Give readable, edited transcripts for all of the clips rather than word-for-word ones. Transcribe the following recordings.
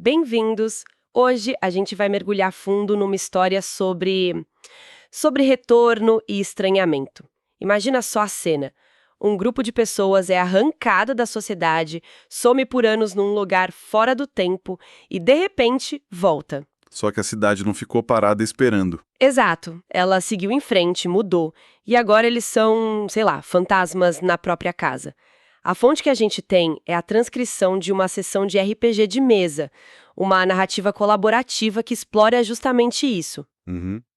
Bem-vindos! Hoje a gente vai mergulhar fundo numa história sobre retorno e estranhamento. Imagina só a cena. Um grupo de pessoas é arrancado da sociedade, some por anos num lugar fora do tempo e, de repente, volta. Só que a cidade não ficou parada esperando. Exato. Ela seguiu em frente, mudou. E agora eles são, sei lá, fantasmas na própria casa. A fonte que a gente tem é a transcrição de uma sessão de RPG de mesa, uma narrativa colaborativa que explora justamente isso.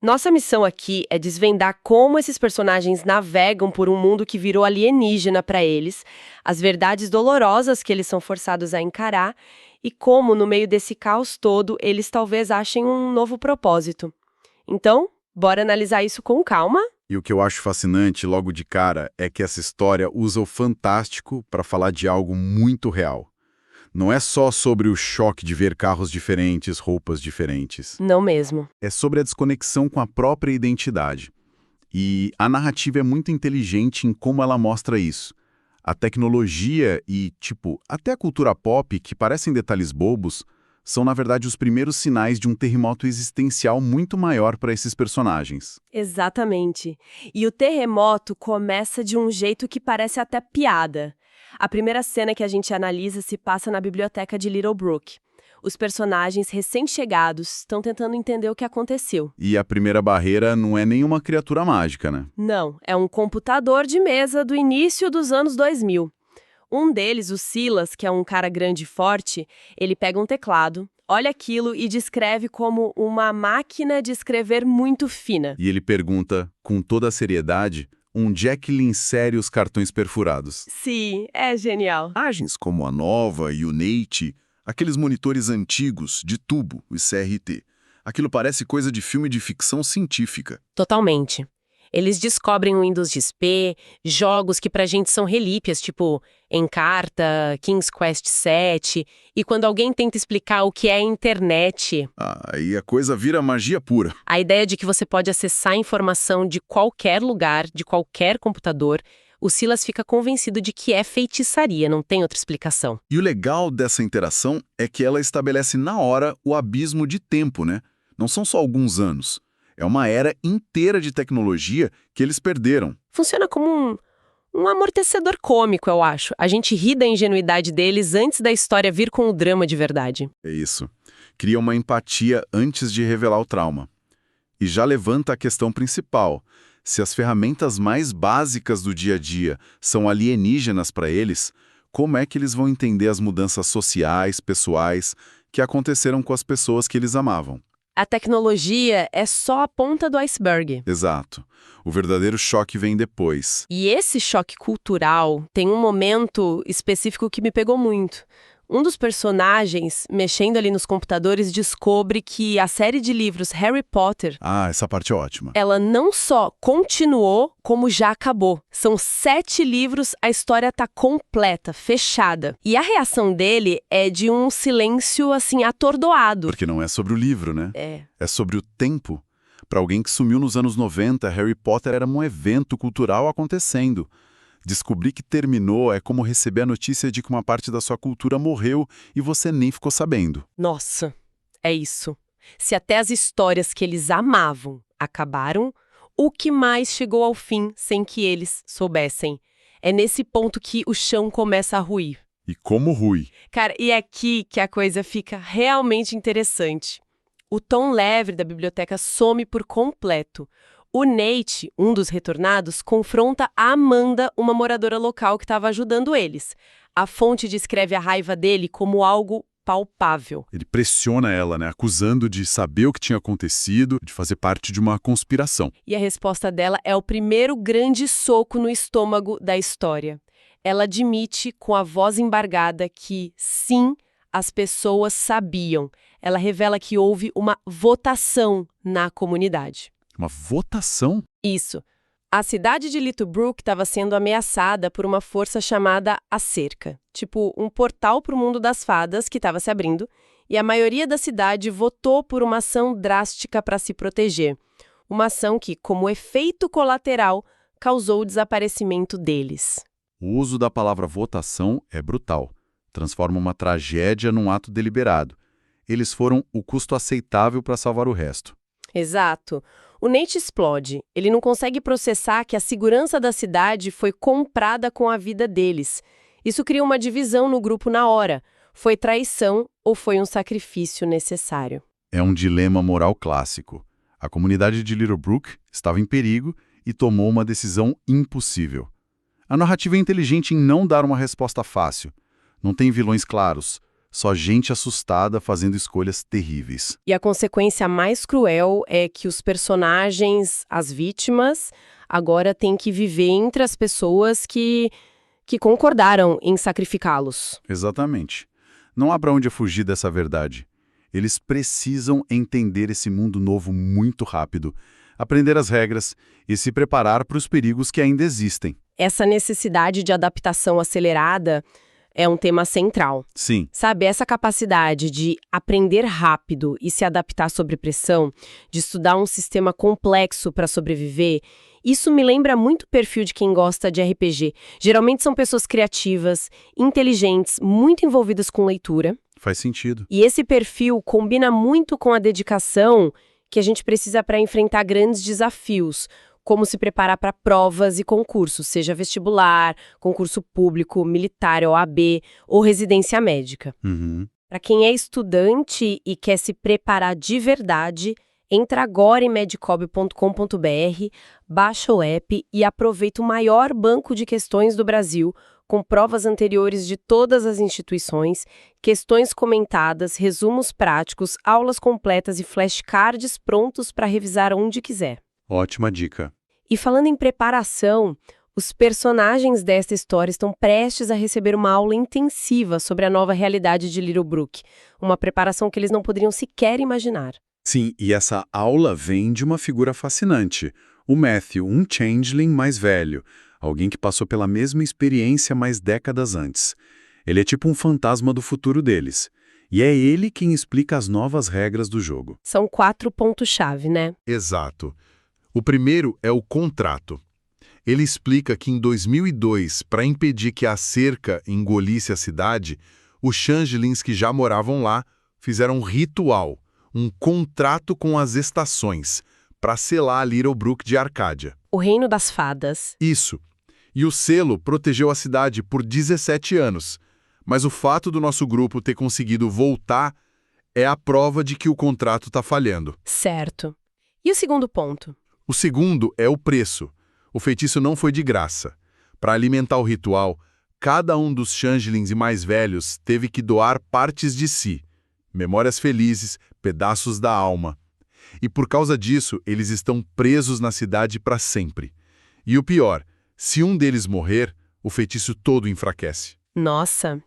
Nossa missão aqui é desvendar como esses personagens navegam por um mundo que virou alienígena para eles, as verdades dolorosas que eles são forçados a encarar e como, no meio desse caos todo, eles talvez achem um novo propósito. Então, bora analisar isso com calma? E o que eu acho fascinante logo de cara é que essa história usa o fantástico para falar de algo muito real. Não é só sobre o choque de ver carros diferentes, roupas diferentes. Não mesmo. É sobre a desconexão com a própria identidade. E a narrativa é muito inteligente em como ela mostra isso. A tecnologia e, até a cultura pop, que parecem detalhes bobos, são, na verdade, os primeiros sinais de um terremoto existencial muito maior para esses personagens. Exatamente. E o terremoto começa de um jeito que parece até piada. A primeira cena que a gente analisa se passa na biblioteca de Little Brook. Os personagens recém-chegados estão tentando entender o que aconteceu. E a primeira barreira não é nenhuma criatura mágica, né? Não, é um computador de mesa do início dos anos 2000. Um deles, o Silas, que é um cara grande e forte, ele pega um teclado, olha aquilo e descreve como uma máquina de escrever muito fina. E ele pergunta, com toda a seriedade, onde é que ele insere os cartões perfurados? Sim, é genial. Imagens como a Nova e o Nate, aqueles monitores antigos, de tubo, os CRT. Aquilo parece coisa de filme de ficção científica. Totalmente. Eles descobrem o Windows XP, jogos que pra gente são relíquias, tipo Encarta, King's Quest VII, e quando alguém tenta explicar o que é a internet... Aí a coisa vira magia pura. A ideia de que você pode acessar informação de qualquer lugar, de qualquer computador, o Silas fica convencido de que é feitiçaria, não tem outra explicação. E o legal dessa interação é que ela estabelece na hora o abismo de tempo, né? Não são só alguns anos. É uma era inteira de tecnologia que eles perderam. Funciona como um amortecedor cômico, eu acho. A gente ri da ingenuidade deles antes da história vir com o drama de verdade. É isso. Cria uma empatia antes de revelar o trauma. E já levanta a questão principal. Se as ferramentas mais básicas do dia a dia são alienígenas para eles, como é que eles vão entender as mudanças sociais, pessoais, que aconteceram com as pessoas que eles amavam? A tecnologia é só a ponta do iceberg. Exato. O verdadeiro choque vem depois. E esse choque cultural tem um momento específico que me pegou muito. Um dos personagens, mexendo ali nos computadores, descobre que a série de livros Harry Potter... Essa parte é ótima. Ela não só continuou, como já acabou. São 7 livros, a história tá completa, fechada. E a reação dele é de um silêncio, assim, atordoado. Porque não é sobre o livro, né? É sobre o tempo. Para alguém que sumiu nos anos 90, Harry Potter era um evento cultural acontecendo. Descobrir que terminou é como receber a notícia de que uma parte da sua cultura morreu e você nem ficou sabendo. Nossa, é isso. Se até as histórias que eles amavam acabaram, o que mais chegou ao fim sem que eles soubessem? É nesse ponto que o chão começa a ruir. E como rui? Cara, e é aqui que a coisa fica realmente interessante. O tom leve da biblioteca some por completo. O Nate, um dos retornados, confronta a Amanda, uma moradora local que estava ajudando eles. A fonte descreve a raiva dele como algo palpável. Ele pressiona ela, né, acusando de saber o que tinha acontecido, de fazer parte de uma conspiração. E a resposta dela é o primeiro grande soco no estômago da história. Ela admite, com a voz embargada, que, sim, as pessoas sabiam. Ela revela que houve uma votação na comunidade. Uma votação? Isso. A cidade de Little Brook estava sendo ameaçada por uma força chamada a Cerca, tipo um portal para o mundo das fadas que estava se abrindo, e a maioria da cidade votou por uma ação drástica para se proteger. Uma ação que, como efeito colateral, causou o desaparecimento deles. O uso da palavra votação é brutal. Transforma uma tragédia num ato deliberado. eles foram o custo aceitável para salvar o resto. Exato. O Nate explode. Ele não consegue processar que a segurança da cidade foi comprada com a vida deles. Isso cria uma divisão no grupo na hora. Foi traição ou foi um sacrifício necessário? É um dilema moral clássico. A comunidade de Little Brook estava em perigo e tomou uma decisão impossível. A narrativa é inteligente em não dar uma resposta fácil. Não tem vilões claros, só gente assustada fazendo escolhas terríveis. E a consequência mais cruel é que os personagens, as vítimas, agora têm que viver entre as pessoas que concordaram em sacrificá-los. Exatamente. Não há para onde fugir dessa verdade. Eles precisam entender esse mundo novo muito rápido, aprender as regras e se preparar para os perigos que ainda existem. Essa necessidade de adaptação acelerada é um tema central. Sim. Sabe, essa capacidade de aprender rápido e se adaptar sob pressão, de estudar um sistema complexo para sobreviver, isso me lembra muito o perfil de quem gosta de RPG. Geralmente são pessoas criativas, inteligentes, muito envolvidas com leitura. Faz sentido. E esse perfil combina muito com a dedicação que a gente precisa para enfrentar grandes desafios, como se preparar para provas e concursos, seja vestibular, concurso público, militar, OAB ou residência médica. Para quem é estudante e quer se preparar de verdade, entra agora em medicob.com.br, baixa o app e aproveita o maior banco de questões do Brasil, com provas anteriores de todas as instituições, questões comentadas, resumos práticos, aulas completas e flashcards prontos para revisar onde quiser. Ótima dica. E falando em preparação, os personagens desta história estão prestes a receber uma aula intensiva sobre a nova realidade de Little Brook, uma preparação que eles não poderiam sequer imaginar. Sim, e essa aula vem de uma figura fascinante, o Matthew, um changeling mais velho, alguém que passou pela mesma experiência mais décadas antes. Ele é tipo um fantasma do futuro deles. E é ele quem explica as novas regras do jogo. São 4 pontos-chave, né? Exato. O primeiro é o contrato. Ele explica que em 2002, para impedir que a cerca engolisse a cidade, os changelings que já moravam lá fizeram um ritual, um contrato com as estações, para selar Little Brook de Arcádia. O reino das fadas. Isso. E o selo protegeu a cidade por 17 anos. Mas o fato do nosso grupo ter conseguido voltar é a prova de que o contrato está falhando. Certo. E o segundo ponto? O segundo é o preço. O feitiço não foi de graça. Para alimentar o ritual, cada um dos changelings mais velhos teve que doar partes de si. Memórias felizes, pedaços da alma. E por causa disso, eles estão presos na cidade para sempre. E o pior, se um deles morrer, o feitiço todo enfraquece. Nossa,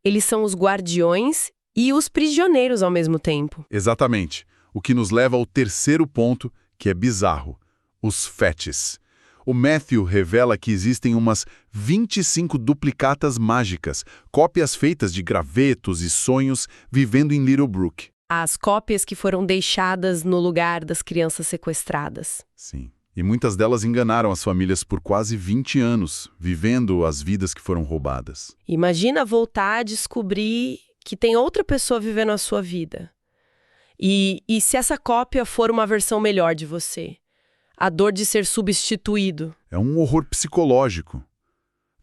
eles são os guardiões e os prisioneiros ao mesmo tempo. Exatamente. O que nos leva ao terceiro ponto, que é bizarro. Os fetches. O Matthew revela que existem umas 25 duplicatas mágicas, cópias feitas de gravetos e sonhos vivendo em Little Brook. As cópias que foram deixadas no lugar das crianças sequestradas. Sim. E muitas delas enganaram as famílias por quase 20 anos, vivendo as vidas que foram roubadas. Imagina voltar a descobrir que tem outra pessoa vivendo a sua vida. E se essa cópia for uma versão melhor de você? A dor de ser substituído. É um horror psicológico.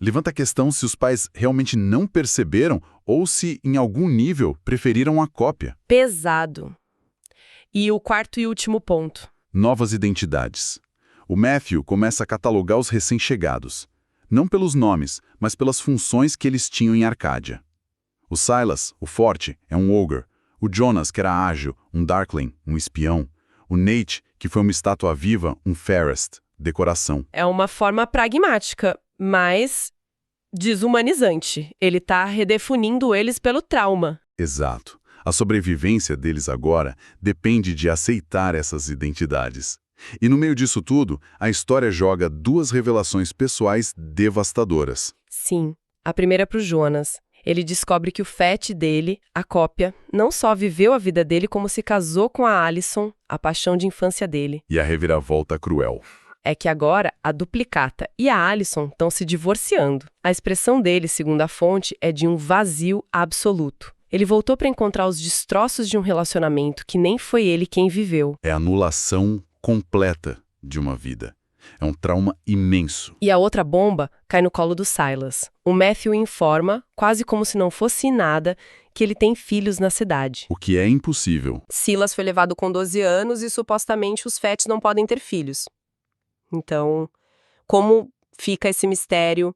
Levanta a questão se os pais realmente não perceberam ou se, em algum nível, preferiram a cópia. Pesado. E o quarto e último ponto. Novas identidades. O Matthew começa a catalogar os recém-chegados. Não pelos nomes, mas pelas funções que eles tinham em Arcádia. O Silas, o forte, é um ogre. O Jonas, que era ágil, um darkling, um espião. O Nate, que foi uma estátua viva, um Fairest, decoração. É uma forma pragmática, mas desumanizante. Ele está redefinindo eles pelo trauma. Exato. A sobrevivência deles agora depende de aceitar essas identidades. E no meio disso tudo, a história joga 2 revelações pessoais devastadoras. Sim. A primeira é para o Jonas. Ele descobre que o Fett dele, a cópia, não só viveu a vida dele, como se casou com a Alison, a paixão de infância dele. E a reviravolta cruel. É que agora a duplicata e a Alison estão se divorciando. A expressão dele, segundo a fonte, é de um vazio absoluto. Ele voltou para encontrar os destroços de um relacionamento que nem foi ele quem viveu. É a anulação completa de uma vida. É um trauma imenso. E a outra bomba cai no colo do Silas. O Matthew informa, quase como se não fosse nada, que ele tem filhos na cidade. O que é impossível. Silas foi levado com 12 anos e supostamente os Fetts não podem ter filhos. Então, como fica esse mistério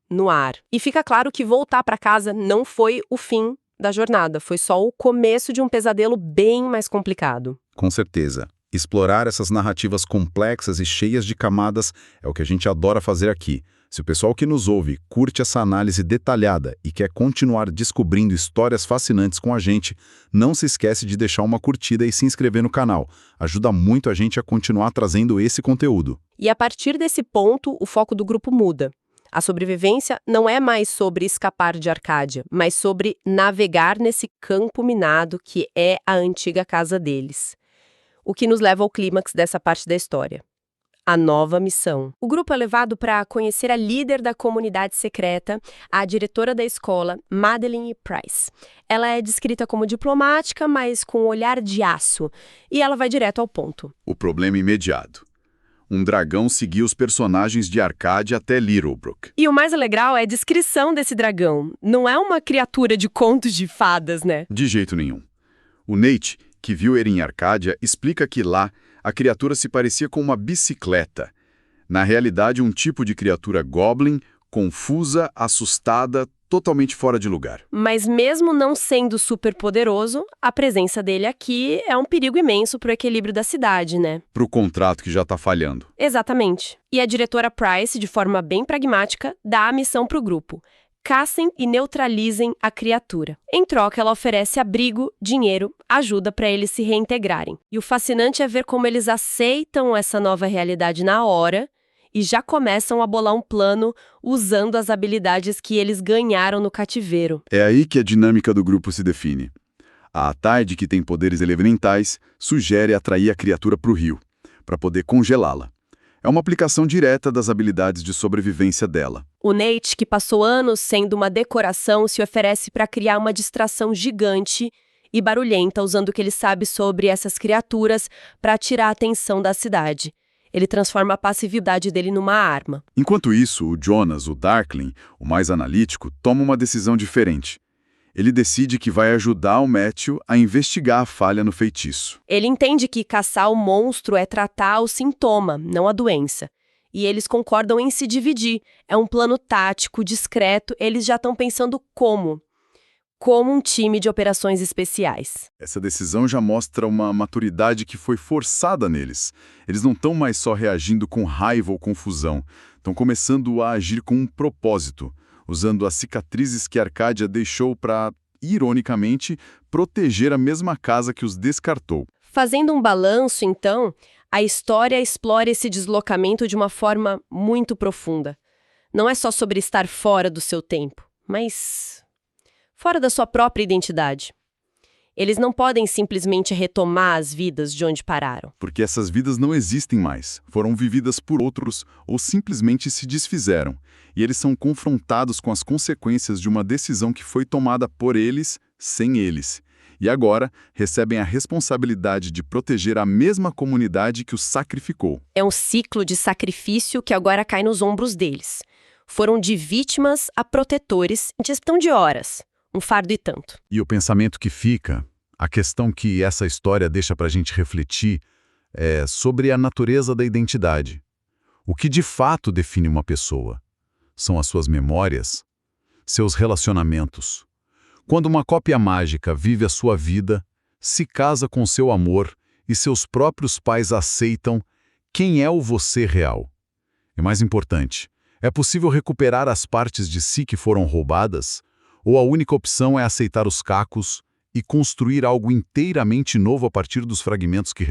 no ar? E fica claro que voltar para casa não foi o fim da jornada, foi só o começo de um pesadelo bem mais complicado. Com certeza. Explorar essas narrativas complexas e cheias de camadas é o que a gente adora fazer aqui. Se o pessoal que nos ouve curte essa análise detalhada e quer continuar descobrindo histórias fascinantes com a gente, não se esquece de deixar uma curtida e se inscrever no canal. Ajuda muito a gente a continuar trazendo esse conteúdo. E a partir desse ponto, o foco do grupo muda. A sobrevivência não é mais sobre escapar de Arcádia, mas sobre navegar nesse campo minado que é a antiga casa deles. O que nos leva ao clímax dessa parte da história. A nova missão. O grupo é levado para conhecer a líder da comunidade secreta, a diretora da escola, Madeline Price. Ela é descrita como diplomática, mas com um olhar de aço, e ela vai direto ao ponto. O problema imediato. Um dragão seguiu os personagens de Arcádia até Littlebrook. E o mais legal é a descrição desse dragão. Não é uma criatura de contos de fadas, né? De jeito nenhum. O Nate, que viu ele em Arcádia, explica que lá a criatura se parecia com uma bicicleta. Na realidade, um tipo de criatura goblin, confusa, assustada, totalmente fora de lugar. Mas mesmo não sendo super poderoso, a presença dele aqui é um perigo imenso para o equilíbrio da cidade, né? Para o contrato que já está falhando. Exatamente. E a diretora Price, de forma bem pragmática, dá a missão para o grupo. Caçem e neutralizem a criatura. Em troca, ela oferece abrigo, dinheiro, ajuda para eles se reintegrarem. E o fascinante é ver como eles aceitam essa nova realidade na hora e já começam a bolar um plano usando as habilidades que eles ganharam no cativeiro. É aí que a dinâmica do grupo se define. A Atard, que tem poderes elementais, sugere atrair a criatura para o rio, para poder congelá-la. É uma aplicação direta das habilidades de sobrevivência dela. O Nate, que passou anos sendo uma decoração, se oferece para criar uma distração gigante e barulhenta, usando o que ele sabe sobre essas criaturas para tirar a atenção da cidade. Ele transforma a passividade dele numa arma. Enquanto isso, o Jonas, o Darkling, o mais analítico, toma uma decisão diferente. Ele decide que vai ajudar o Matthew a investigar a falha no feitiço. Ele entende que caçar o monstro é tratar o sintoma, não a doença. E eles concordam em se dividir. É um plano tático, discreto, eles já estão pensando como um time de operações especiais. Essa decisão já mostra uma maturidade que foi forçada neles. Eles não estão mais só reagindo com raiva ou confusão. Estão começando a agir com um propósito, usando as cicatrizes que Arcádia deixou para, ironicamente, proteger a mesma casa que os descartou. Fazendo um balanço, então, a história explora esse deslocamento de uma forma muito profunda. Não é só sobre estar fora do seu tempo, mas fora da sua própria identidade. Eles não podem simplesmente retomar as vidas de onde pararam. Porque essas vidas não existem mais, foram vividas por outros ou simplesmente se desfizeram. E eles são confrontados com as consequências de uma decisão que foi tomada por eles, sem eles. E agora recebem a responsabilidade de proteger a mesma comunidade que os sacrificou. É um ciclo de sacrifício que agora cai nos ombros deles. Foram de vítimas a protetores em questão de horas. Um fardo e tanto. E o pensamento que fica, a questão que essa história deixa para a gente refletir, é sobre a natureza da identidade. O que de fato define uma pessoa? São as suas memórias? Seus relacionamentos? Quando uma cópia mágica vive a sua vida, se casa com seu amor e seus próprios pais aceitam, quem é o você real? E mais importante, é possível recuperar as partes de si que foram roubadas? Ou a única opção é aceitar os cacos e construir algo inteiramente novo a partir dos fragmentos que